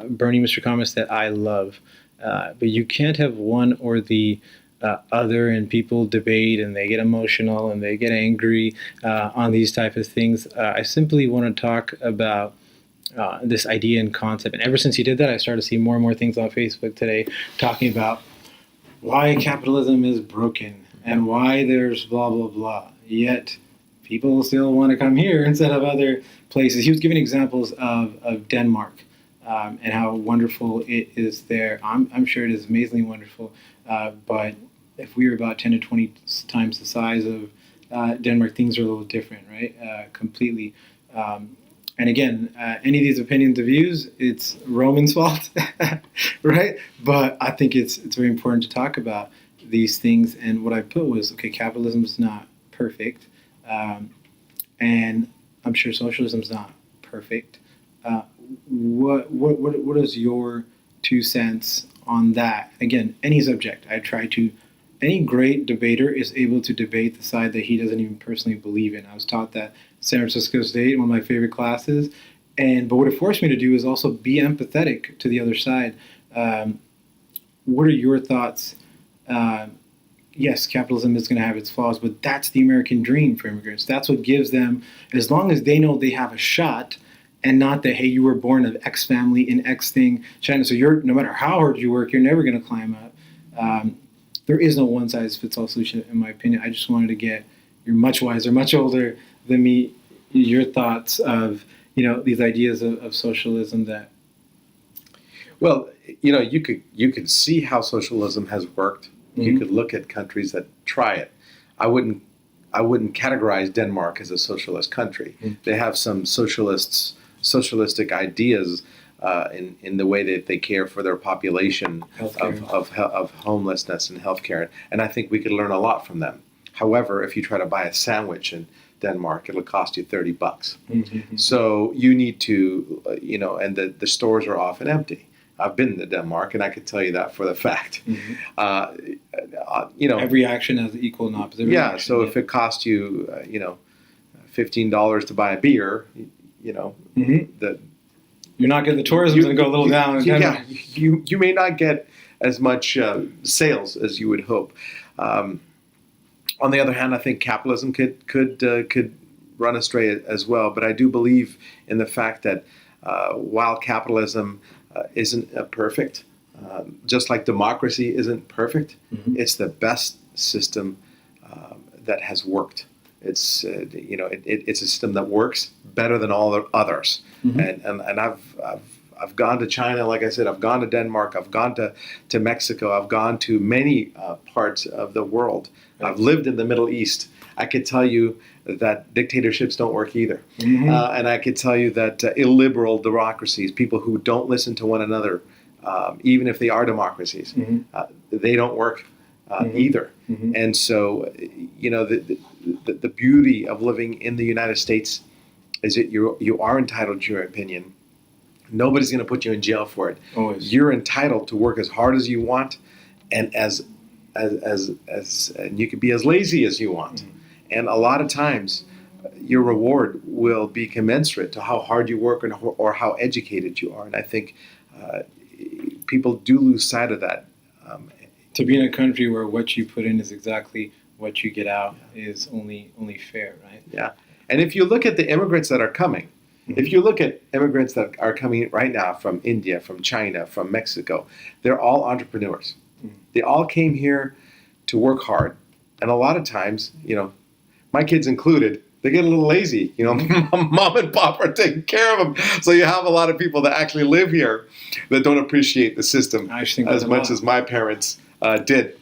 Bernie, Mr. Khamis, that I love, but you can't have one or the other, and people debate and they get emotional and they get angry on these type of things. I simply want to talk about this idea and concept, and ever since he did that, I started to see more and more things on Facebook today talking about why capitalism is broken and why there's blah blah blah, yet people still want to come here instead of other places. He was giving examples of Denmark. And how wonderful it is there. I'm sure it is amazingly wonderful. But if we were about 10 to 20 times the size of Denmark, things are a little different, right? Completely. And again, any of these opinions or views, it's Roman's fault, right? But I think it's very important to talk about these things. And what I put was, okay, capitalism is not perfect. And I'm sure socialism is not perfect. What is your 2 cents on that? Again, any subject. Any great debater is able to debate the side that he doesn't even personally believe in. I was taught that at San Francisco State, one of my favorite classes. But what it forced me to do is also be empathetic to the other side. What are your thoughts? Yes, capitalism is going to have its flaws, but that's the American dream for immigrants. That's what gives them, as long as they know they have a shot, and not that, hey, you were born of X family in X thing, China, so no matter how hard you work, you're never going to climb up. There is no one-size-fits-all solution, in my opinion. I just wanted to get, you're much wiser, much older than me, your thoughts of, these ideas of socialism that... Well, you could see how socialism has worked. You could look at countries that try it. I wouldn't categorize Denmark as a socialist country. They have some socialistic ideas in the way that they care for their population of homelessness and healthcare, and I think we could learn a lot from them. However, if you try to buy a sandwich in Denmark, it'll cost you $30. So you need to, and the stores are often empty. I've been to Denmark, and I could tell you that for the fact. Every action has equal and opposite Yeah. reaction. So if it costs you, $15 to buy a beer, that you're not getting the tourism's going to go a little down. You may not get as much sales as you would hope. On the other hand, I think capitalism could run astray as well. But I do believe in the fact that while capitalism isn't perfect, just like democracy isn't perfect, it's the best system that has worked. It's it's a system that works better than all the others. And I've gone to China, like I said, I've gone to Denmark, I've gone to Mexico, I've gone to many parts of the world. Right. I've lived in the Middle East. I could tell you that dictatorships don't work either. And I could tell you that illiberal democracies, people who don't listen to one another, even if they are democracies, they don't work either. And so, the beauty of living in the United States is that you are entitled to your opinion. Nobody's going to put you in jail for it. Always. You're entitled to work as hard as you want, and and you can be as lazy as you want. And a lot of times, your reward will be commensurate to how hard you work or how educated you are. And I think people do lose sight of that. To be in a country where what you put in is exactly what you get out is only fair, right? Yeah. And if you look at the immigrants that are coming, if you look at immigrants that are coming right now from India, from China, from Mexico, they're all entrepreneurs. They all came here to work hard. And a lot of times, my kids included, they get a little lazy. Mom and pop are taking care of them. So you have a lot of people that actually live here that don't appreciate the system as much as my parents did.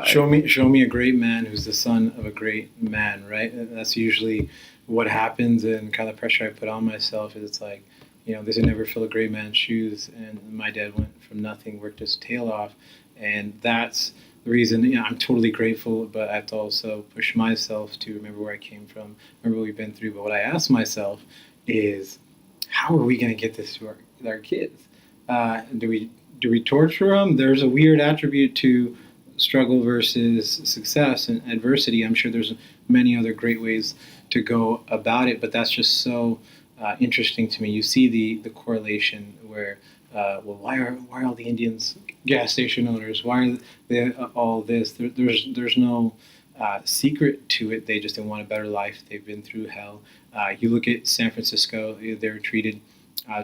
Show me a great man who's the son of a great man, right? And that's usually what happens, and kind of the pressure I put on myself is it's like, this would never fill a great man's shoes. And my dad went from nothing, worked his tail off. And that's the reason, I'm totally grateful, but I have to also push myself to remember where I came from, remember what we've been through. But what I ask myself is, how are we going to get this to our kids? Do we torture them? There's a weird attribute to struggle versus success and adversity. I'm sure there's many other great ways to go about it, but that's just so interesting to me. You see the correlation where, why are all the Indians gas station owners? Why are they all this? There's no secret to it. They want a better life. They've been through hell. You look at San Francisco, they were treated,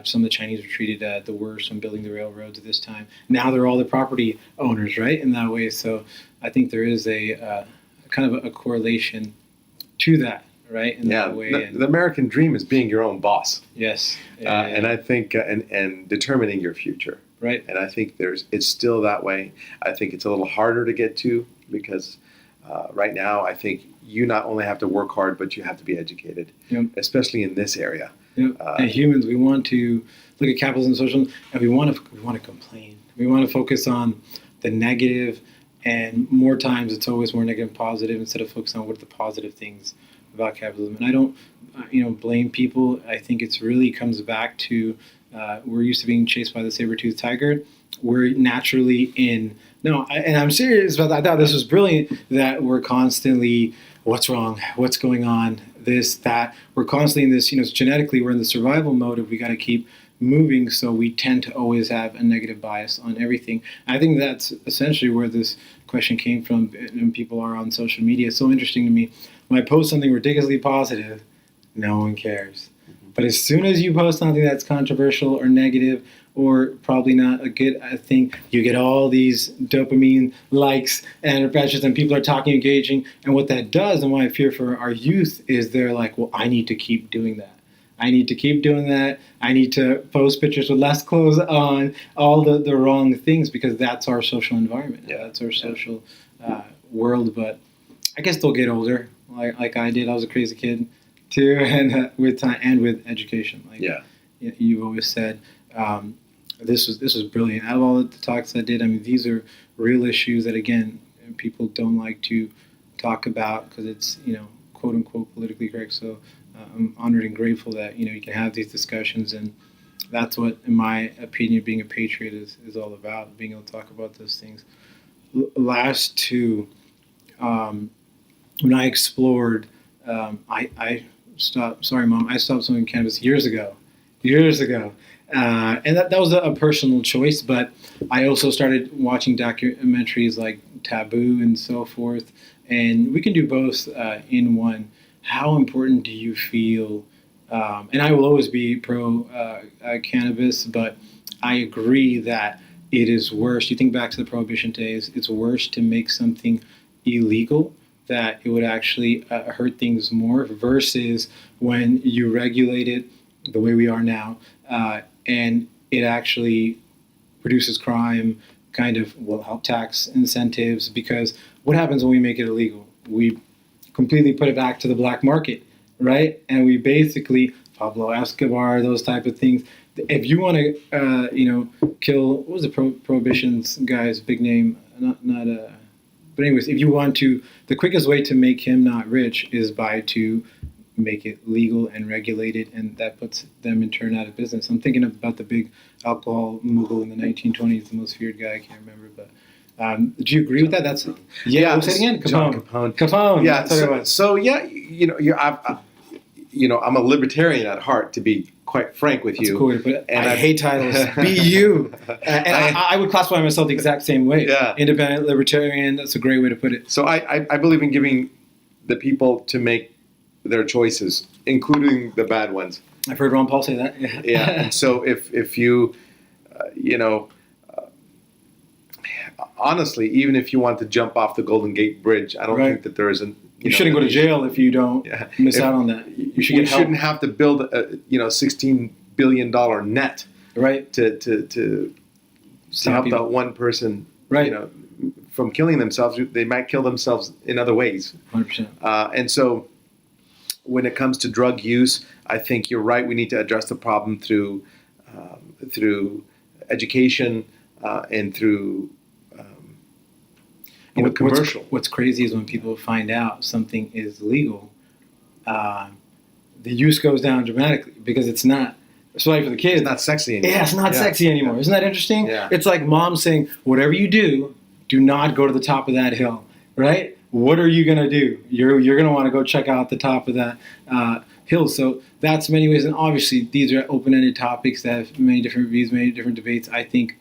some of the Chinese were treated the worst when building the railroads at this time. Now they're all the property owners, right, in that way. So I think there is a kind of a correlation to that, right? In that way. The American dream is being your own boss. Yes. And I think, and determining your future. Right. And I think it's still that way. I think it's a little harder to get to because right now I think you not only have to work hard, but you have to be educated, especially in this area. And humans, we want to look at capitalism and socialism, and we want to complain. We want to focus on the negative, and more times it's always more negative and positive instead of focusing on what are the positive things about capitalism. And I don't, blame people. I think it's really comes back to we're used to being chased by the saber-toothed tiger. We're naturally in. And I'm serious about that. I thought this was brilliant that we're constantly, what's wrong? What's going on? This, that. We're constantly in this, genetically we're in the survival mode of we got to keep moving, so we tend to always have a negative bias on everything. I think that's essentially where this question came from, and people are on social media. It's so interesting to me. When I post something ridiculously positive, no one cares. But as soon as you post something that's controversial or negative or probably not a good thing, you get all these dopamine likes and impressions, and people are talking, engaging. And what that does, and why I fear for our youth, is they're like, well, I need to keep doing that. I need to keep doing that. I need to post pictures with less clothes on, all the wrong things, because that's our social environment. Yeah. That's our social world. But I guess they'll get older, like I did. I was a crazy kid too, and with time and with education. You've always said, this was brilliant. Out of all the talks I did, these are real issues that, again, people don't like to talk about because it's, quote unquote politically correct. So I'm honored and grateful that, you can have these discussions. And that's what, in my opinion, being a patriot is all about, being able to talk about those things. Last two, when I explored, I stopped, sorry, Mom, I stopped smoking cannabis years ago. And that was a personal choice, but I also started watching documentaries like Taboo and so forth, and we can do both in one. How important do you feel? And I will always be pro cannabis, but I agree that it is worse. You think back to the Prohibition days, it's worse to make something illegal, that it would actually hurt things more, versus when you regulate it the way we are now, and it actually produces crime, kind of will help tax incentives, because what happens when we make it illegal? We completely put it back to the black market, right? And we basically, Pablo Escobar, those type of things. If you want to, kill, what was the Prohibition's guy's big name? But anyways, if you want to, the quickest way to make him not rich is to make it legal and regulated, and that puts them in turn out of business. I'm thinking about the big alcohol mogul in the 1920s, the most feared guy, I can't remember, but do you agree with that? That's Yeah, say it again. John Capone. Capone. Capone. Yeah. That's what it was. So yeah, I'm a libertarian at heart, to be quite frank with That's you. a cool way to put it. And I hate titles. Be you. And I would classify myself the exact same way. Yeah. Independent, libertarian. That's a great way to put it. So I believe in giving the people to make their choices, including the bad ones. I've heard Ron Paul say that. Yeah. And so if you, honestly, even if you want to jump off the Golden Gate Bridge, I don't think that there isn't. You shouldn't go to jail if you don't miss out on that. You should get help. Shouldn't have to build a $16 billion net, right? To help people. that one person, right? From killing themselves. They might kill themselves in other ways. 100%. And so, when it comes to drug use, I think you're right. We need to address the problem through education and through commercial. What's crazy is when people find out something is legal, the use goes down dramatically, because it's not, especially for the kids. It's not sexy anymore. Yeah, it's not sexy anymore. Isn't that interesting? Yeah. It's like mom saying, whatever you do not go to the top of that hill, right? What are you going to do? You're going to want to go check out the top of that hill. So that's many ways. And obviously, these are open-ended topics that have many different views, many different debates. I think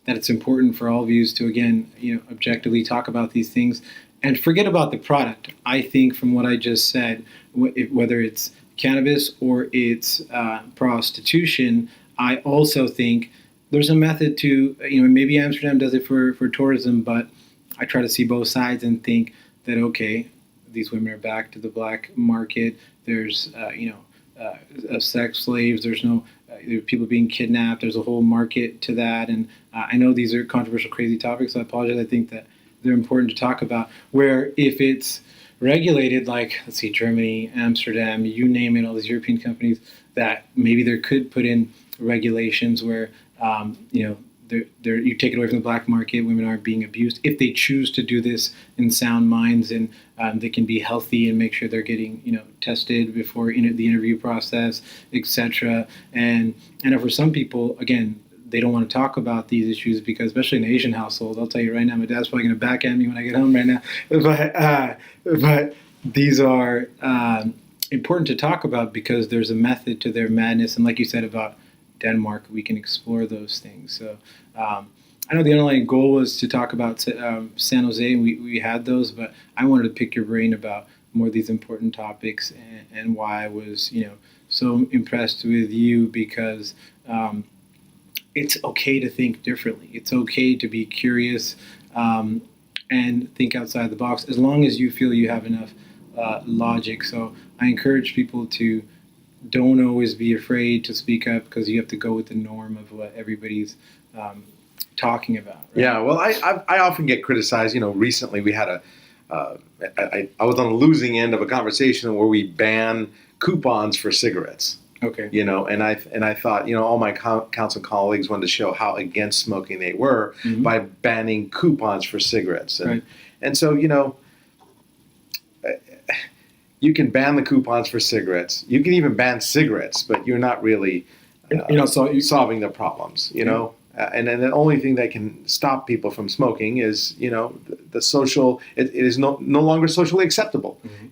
that it's important for all views to, again, objectively talk about these things and forget about the product. I think from what I just said, whether it's cannabis or it's prostitution, I also think there's a method to, maybe Amsterdam does it for tourism, but I try to see both sides and think that, okay, these women are back to the black market. There's, sex slaves. There's there are people being kidnapped. There's a whole market to that. And I know these are controversial, crazy topics, so I apologize. I think that they're important to talk about. Where if it's regulated, like, let's see, Germany, Amsterdam, you name it, all these European companies, that maybe there could put in regulations where, you take it away from the black market, women aren't being abused. If they choose to do this in sound minds, and they can be healthy and make sure they're getting, tested before the interview process, etc. And for some people, again, they don't want to talk about these issues because, especially in an Asian household, I'll tell you right now, my dad's probably going to back at me when I get home right now. But these are important to talk about because there's a method to their madness. And like you said about Denmark, we can explore those things. So I know the underlying goal was to talk about San Jose, and we had those, but I wanted to pick your brain about more of these important topics and why I was, so impressed with you, because it's okay to think differently. It's okay to be curious and think outside the box, as long as you feel you have enough logic. So I encourage people to don't always be afraid to speak up, because you have to go with the norm of what everybody's talking about. Right? Yeah, well, I often get criticized. Recently we had I was on the losing end of a conversation where we ban coupons for cigarettes. Okay. And I thought, all my council colleagues wanted to show how against smoking they were by banning coupons for cigarettes. And so, you can ban the coupons for cigarettes. You can even ban cigarettes, but you're not really solving the problems. And then the only thing that can stop people from smoking is the social. It is no longer socially acceptable. Mm-hmm.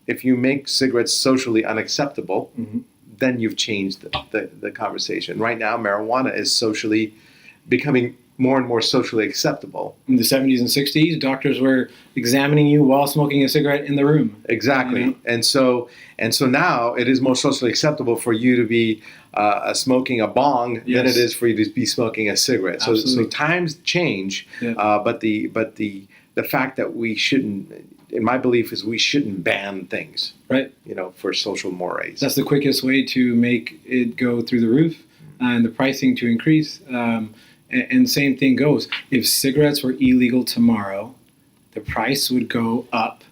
If you make cigarettes socially unacceptable, Mm-hmm. then you've changed the conversation. Right now, marijuana is socially becoming more and more socially acceptable. In the 70s and 60s, doctors were examining you while smoking a cigarette in the room. Exactly. And so now it is more socially acceptable for you to be smoking a bong than it is for you to be smoking a cigarette. So times change, but the fact that we shouldn't, in my belief, is we shouldn't ban things, right? For social mores. That's the quickest way to make it go through the roof and the pricing to increase. And same thing goes. If cigarettes were illegal tomorrow, the price would go up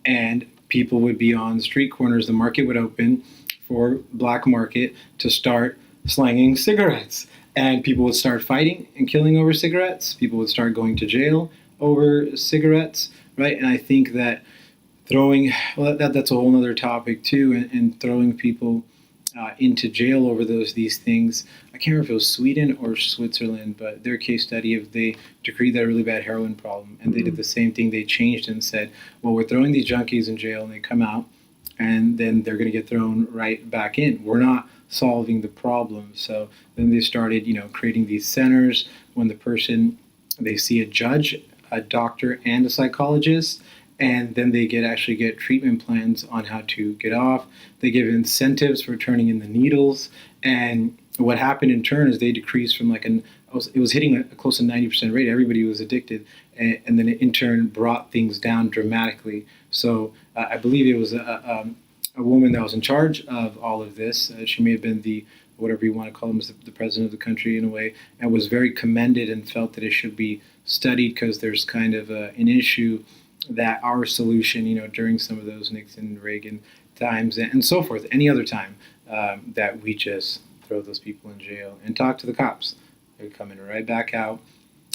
and people would be on street corners. The market would open for black market to start slanging cigarettes. And people would start fighting and killing over cigarettes. People would start going to jail over cigarettes, right? And I think that that's a whole other topic too, and throwing people into jail over these things. I can't remember if it was Sweden or Switzerland, but their case study of they decreed that really bad heroin problem, and they did the same thing. They changed and said, well, we're throwing these junkies in jail, and they come out, and then they're going to get thrown right back in. We're not solving the problem. So then they started, creating these centers when they see a judge, a doctor, and a psychologist, and then they actually get treatment plans on how to get off. They give incentives for turning in the needles. And what happened in turn is they decreased from it was hitting a close to 90% rate. Everybody was addicted. And then it in turn brought things down dramatically. So I believe it was a woman that was in charge of all of this. She may have been whatever you want to call him, the president of the country in a way, and was very commended and felt that it should be studied because there's kind of an issue that our solution, during some of those Nixon, Reagan times and so forth, any other time, that we just throw those people in jail and talk to the cops. They're coming right back out.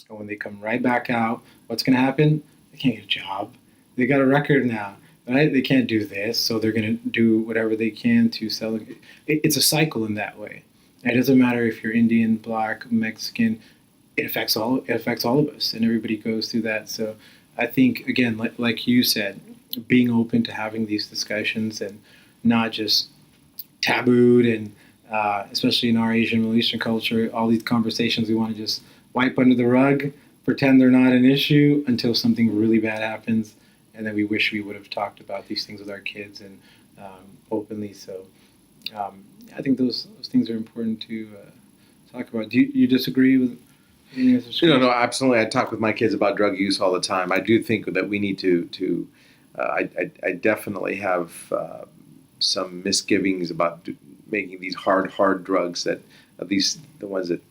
And when they come right back out, what's going to happen? They can't get a job. They got a record now, right? They can't do this, so they're going to do whatever they can to sell it. It's a cycle in that way. It doesn't matter if you're Indian, Black, Mexican. It affects all of us, and everybody goes through that. So I think, again, like you said, being open to having these discussions and not just tabooed, and especially in our Asian Middle Eastern culture, all these conversations we want to just wipe under the rug, pretend they're not an issue until something really bad happens, and then we wish we would have talked about these things with our kids and openly. So I think those things are important to talk about. Do you disagree with? No, absolutely. I talk with my kids about drug use all the time. I do think that we need to I definitely have some misgivings about making these hard drugs that, at least the ones that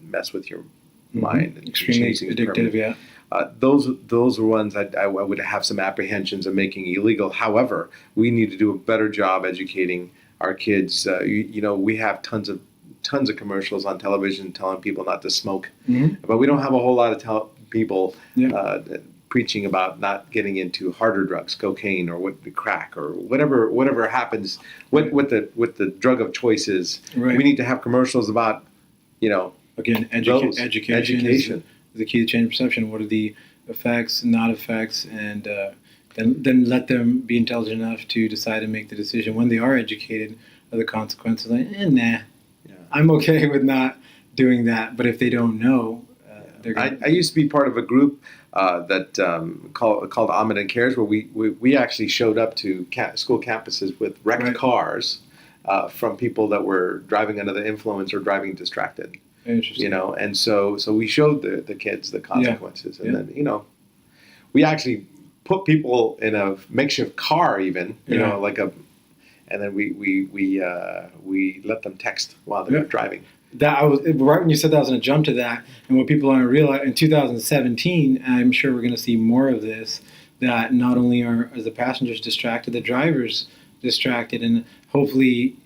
mess with your mind. And extremely addictive, yeah. Those are ones I would have some apprehensions of making illegal. However, we need to do a better job educating our kids. We have tons of commercials on television telling people not to smoke, but we don't have a whole lot of people preaching about not getting into harder drugs, cocaine or crack or whatever happens. What the drug of choice is. Right. We need to have commercials about again education is the key to change perception. What are the effects, not effects, and then let them be intelligent enough to decide and make the decision when they are educated of the consequences. Like, nah. I'm okay with not doing that, but if they don't know, they're going to... I used to be part of a group that called Ahmed and Cares, where we actually showed up to school campuses with wrecked cars from people that were driving under the influence or driving distracted. Interesting. And so we showed the kids the consequences, and then we actually put people in a makeshift car, even and then we let them text while they were driving. Right when you said that, I was going to jump to that. And what people aren't realize, in 2017, I'm sure we're going to see more of this, that not only are the passengers distracted, the drivers distracted, and hopefully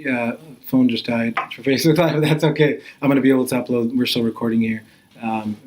phone just died for Facebook Live, but that's okay. I'm going to be able to upload, we're still recording here,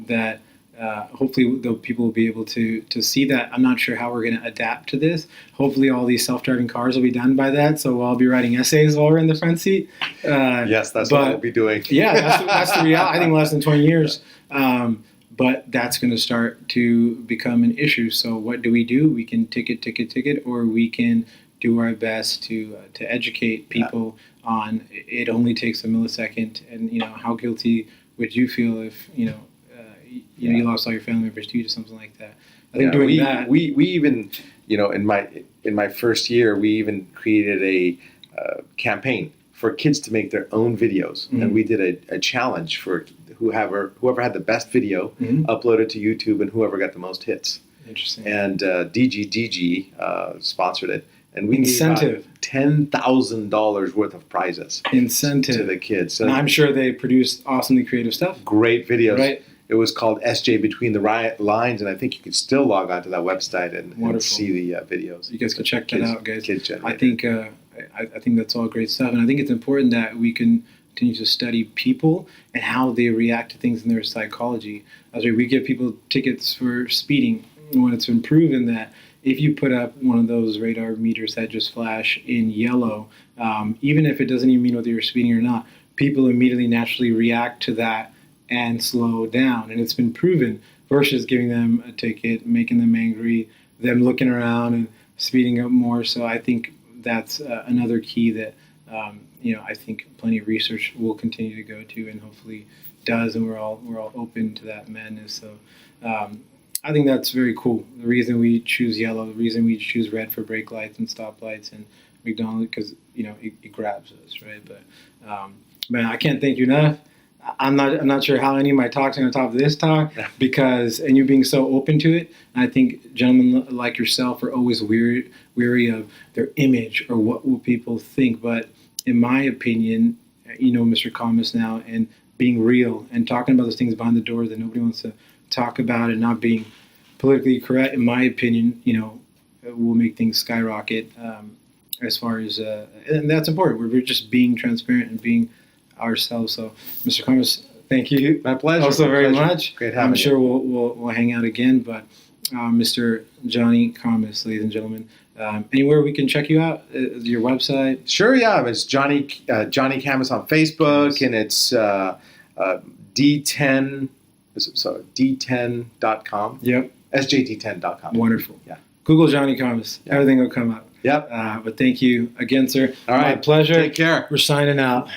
that hopefully people will be able to see that. I'm not sure how we're going to adapt to this. Hopefully all these self-driving cars will be done by that, so I'll be writing essays while we're in the front seat. Yes, that's what we'll be doing. Yeah, that's the reality. I think less than 20 years. But that's going to start to become an issue. So what do? We can ticket, or we can do our best to educate people on it only takes a millisecond. And, you know, how guilty would you feel if, you lost all your family members due to something like that? I think doing that. We even, in my first year, we even created a campaign for kids to make their own videos. And we did a challenge for whoever had the best video uploaded to YouTube and whoever got the most hits. Interesting. And DG sponsored it. And we Incentive. gave $10,000 worth of prizes. Incentive. To the kids. So and I'm sure they produced awesomely creative stuff. Great videos. Right. It was called SJ Between the Lines, and I think you can still log on to that website and see the videos. You guys can check that out, guys. I think I think that's all great stuff, and I think it's important that we continue to study people and how they react to things in their psychology. As we give people tickets for speeding, when it's been proven that if you put up one of those radar meters that just flash in yellow, even if it doesn't even mean whether you're speeding or not, people immediately naturally react to that and slow down. And it's been proven versus giving them a ticket, making them angry, them looking around and speeding up more. So I think that's another key that, I think plenty of research will continue to go to and hopefully does. And we're all open to that madness. So I think that's very cool. The reason we choose yellow, the reason we choose red for brake lights and stop lights and McDonald's, because, it grabs us, right? But, man, I can't thank you enough. I'm not sure how any of my talks are on top of this talk and you being so open to it. And I think gentlemen like yourself are always weary of their image or what will people think. But in my opinion, Mr. Khamis now, and being real and talking about those things behind the door that nobody wants to talk about and not being politically correct, in my opinion, will make things skyrocket as far as, and that's important. We're just being transparent and being ourselves. So, Mr. Khamis, thank you. My pleasure. Also very much. Great having you. I'm sure we'll hang out again. But Mr. Johnny Khamis, ladies and gentlemen, anywhere we can check you out, your website. Sure, yeah. It's Johnny Khamis on Facebook, and it's D10. So D10.com. Yep. SJD10.com. Wonderful. Yeah. Google Johnny Khamis. Everything will come up. Yep. But thank you again, sir. All right. My pleasure. Take care. We're signing out.